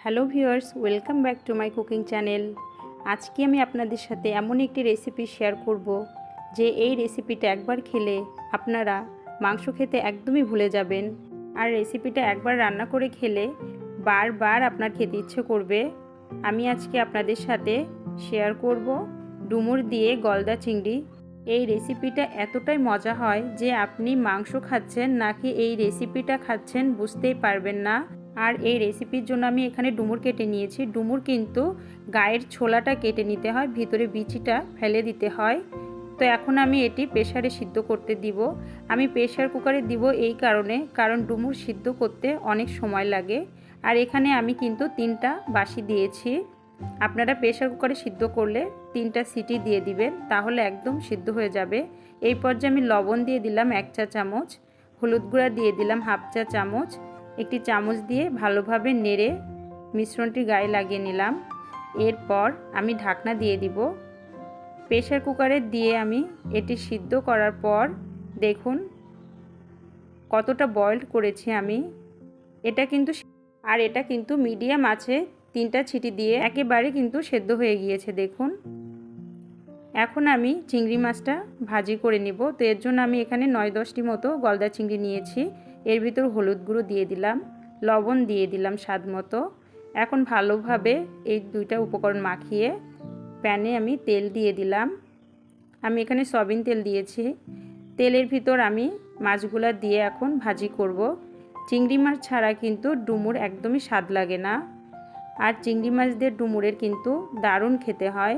Hello viewers, welcome back to my cooking channel. আজকে আমি আপনাদের সাথে এমন একটি রেসিপি শেয়ার করব যে এই রেসিপিটা একবার খেলে আপনারা মাংস খেতে একদমই ভুলে যাবেন। আর রেসিপিটা একবার রান্না করে খেলে বারবার আপনার খেতে ইচ্ছে করবে। আমি আজকে আপনাদের সাথে শেয়ার করব ডুমুর দিয়ে গলদা চিংড়ি। এই রেসিপিটা এতটাই মজা হয় যে আপনি মাংস খাচ্ছেন নাকি এই রেসিপিটা খাচ্ছেন বুঝতেই পারবেন না। আর এই রেসিপির জন্য আমি এখানে ডুমুর কেটে নিয়েছি। ডুমুর কিন্তু গায়ের ছোলাটা কেটে নিতে হয়, ভিতরে বিচিটা ফেলে দিতে হয়। তো এখন আমি এটি প্রেসারে সিদ্ধ করতে দিব। আমি প্রেসার কুকারে দিব এই কারণ ডুমুর সিদ্ধ করতে অনেক সময় লাগে। আর এখানে আমি কিন্তু 3টা বাসি দিয়েছি। আপনারা প্রেসার কুকারে সিদ্ধ করলে 3টা সিটি দিয়ে দিবেন, তাহলে একদম সিদ্ধ হয়ে যাবে। এই পর্যায়ে আমি লবণ দিয়ে দিলাম 1 চা চামচ, হলুদ গুঁড়া দিয়ে দিলাম 1/2 চা চামচ। একটি চামচ দিয়ে ভালোভাবে নেড়ে মিশ্রণটি গায়ে লাগিয়ে নিলাম। এরপর আমি ঢাকনা দিয়ে দিব। প্রেসার কুকারে দিয়ে আমি এটি সিদ্ধ করার পর দেখুন কতটা বয়েলড করেছি আমি। এটা কিন্তু মিডিয়াম আছে, 3টা ছিটি দিয়ে একেবারে কিন্তু সেদ্ধ হয়ে গিয়েছে দেখুন। এখন আমি চিংড়ি মাছটা ভাজি করে নিব। তো এর জন্য আমি এখানে 9-10টি মতো গলদা চিংড়ি নিয়েছি। এর ভিতর হলুদ গুঁড়ো দিয়ে দিলাম, লবণ দিয়ে দিলাম স্বাদ মতো। এখন ভালোভাবে এই 2টা উপকরণ মাখিয়ে প্যানে আমি তেল দিয়ে দিলাম। আমি এখানে সয়াবিন তেল দিয়েছি। তেলের ভিতর আমি মাছগুলো দিয়ে এখন ভাজি করব। চিংড়ি মাছ ছাড়া কিন্তু ডুমুর একদমই স্বাদ লাগে না। আর চিংড়ি মাছ দিয়ে ডুমুরের কিন্তু দারুণ খেতে হয়।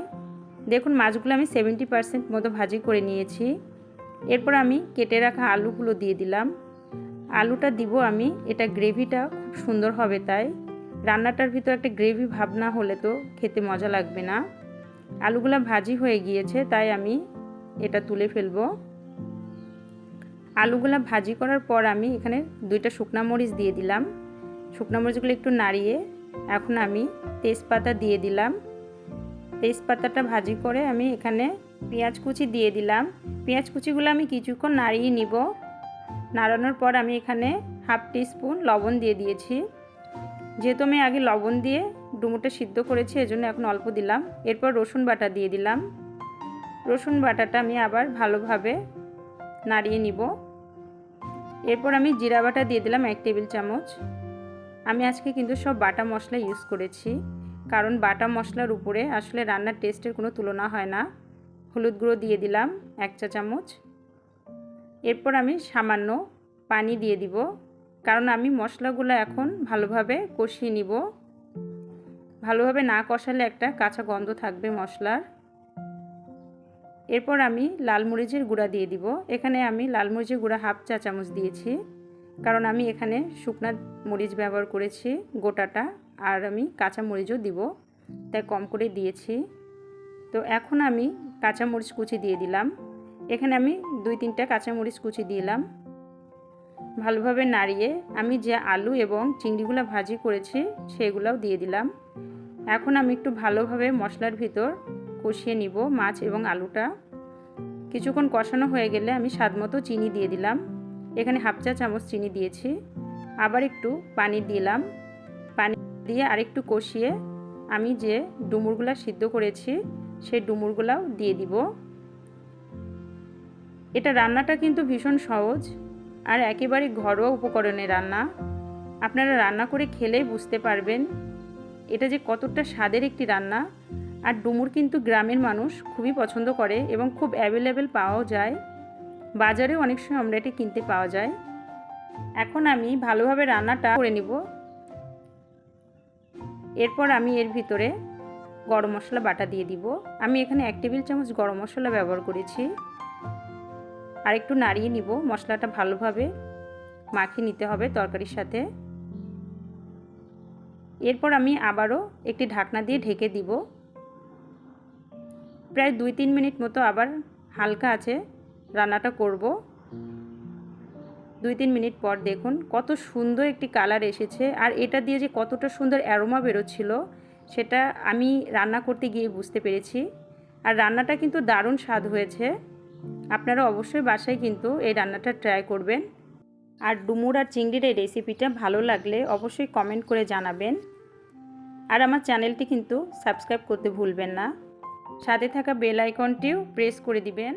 দেখুন মাছগুলো আমি 70% মতো ভাজি করে নিয়েছি। এরপর আমি কেটে রাখা আলুগুলো দিয়ে দিলাম। আলুটা দিব আমি, এটা গ্রেভিটা খুব সুন্দর হবে, তাই রান্নাটার ভিতর একটা গ্রেভি ভাব না হলে তো খেতে মজা লাগবে না। আলুগুলো ভাজি হয়ে গিয়েছে, তাই আমি এটা তুলে ফেলবো। আলুগুলো ভাজি করার পর আমি এখানে 2টা শুকনা মরিচ দিয়ে দিলাম। শুকনা মরিচগুলো একটু নাড়িয়ে এখন আমি তেজপাতা দিয়ে দিলাম। তেজপাতাটা ভাজি করে আমি এখানে পেঁয়াজ কুচি দিয়ে দিলাম। পেঁয়াজ কুচিগুলো আমি কিছুক্ষণ নাড়িয়ে নিব। নাড়ানোর পর আমি এখানে 1/2 টিস্পুন লবণ দিয়ে দিয়েছি। যেহেতু আমি আগে লবণ দিয়ে ডুমুরটা সিদ্ধ করেছি, এজন্য এখন অল্প দিলাম। এরপর রসুন বাটা দিয়ে দিলাম। রসুন বাটাটা আমি আবার ভালোভাবে নাড়িয়ে নিব। এরপর আমি জিরা বাটা দিয়ে দিলাম 1 টেবিল চামচ। আমি আজকে কিন্তু সব বাটা মশলা ইউজ করেছি, কারণ বাটা মশলার উপরে আসলে রান্নার টেস্টের কোনো তুলনা হয় না। হলুদ গুঁড়ো দিয়ে দিলাম 1 চা চামচ। এরপর আমি সামান্য পানি দিয়ে দিব, কারণ আমি মশলাগুলো এখন ভালোভাবে কষিয়ে নিব। ভালোভাবে না কষালে একটা কাঁচা গন্ধ থাকবে মশলার। এরপর আমি লাল মরিচের গুঁড়া দিয়ে দিব। এখানে আমি লাল মরিচের গুঁড়া 1/2 চা চামচ দিয়েছি, কারণ আমি এখানে শুকনা মরিচ ব্যবহার করেছি গোটাটা, আর আমি কাঁচা মরিচও দিব, তাই কম করে দিয়েছি। তো এখন আমি কাঁচা মরিচ কুচি দিয়ে দিলাম। এখানে আমি 2-3টা কাঁচা মরিচ কুচি দিলাম। ভালোভাবে নাড়িয়ে আমি যে আলু এবং চিংড়িগুলো ভাজি করেছি সেগুলোও দিয়ে দিলাম। এখন আমি একটু ভালোভাবে মশলার ভিতর কষিয়ে নিব মাছ এবং আলুটা। কিছুক্ষণ কষানো হয়ে গেলে আমি স্বাদমতো চিনি দিয়ে দিলাম। এখানে 1/2 চা চামচ চিনি দিয়েছি। আবার একটু পানি দিলাম। পানি দিয়ে আরেকটু কষিয়ে আমি যে ডুমুরগুলো সিদ্ধ করেছি সেই ডুমুরগুলাও দিয়ে দিব। এটা রান্নাটা কিন্তু ভীষণ সহজ আর একেবারে ঘরোয়া উপকরণে রান্না। আপনারা রান্না করে খেলেই বুঝতে পারবেন এটা যে কতটা স্বাদের একটি রান্না। আর ডুমুর কিন্তু গ্রামের মানুষ খুবই পছন্দ করে এবং খুব অ্যাভেলেবেল পাওয়াও যায়। বাজারেও অনেক সময় আমরা এটি কিনতে পাওয়া যায়। এখন আমি ভালোভাবে রান্নাটা করে নিব। এরপর আমি এর ভিতরে গরম মশলা বাটা দিয়ে দিব। আমি এখানে 1 টেবিল চামচ গরম মশলা ব্যবহার করেছি। আর একটু নাড়িয়ে নিব। মশলাটা ভালোভাবে মাখিয়ে নিতে হবে তরকারির সাথে। এরপর আমি আবারও একটি ঢাকনা দিয়ে ঢেকে দিব। প্রায় 2-3 মিনিট মতো আবার হালকা আছে রান্নাটা করব। 2-3 মিনিট পর দেখুন কত সুন্দর একটি কালার এসেছে। আর এটা দিয়ে যে কতটা সুন্দর অ্যারোমা বেরোচ্ছিল সেটা আমি রান্না করতে গিয়ে বুঝতে পেরেছি। আর রান্নাটা কিন্তু দারুণ স্বাদ হয়েছে। আপনারা অবশ্যই বাসায় কিন্তু এই রান্নাটা ট্রাই করবেন। আর ডুমুর আর চিংড়ির এই রেসিপিটা ভালো লাগলে অবশ্যই কমেন্ট করে জানাবেন। আর আমার চ্যানেলটি কিন্তু সাবস্ক্রাইব করতে ভুলবেন না। সাথে থাকা বেল আইকনটিও প্রেস করে দিবেন।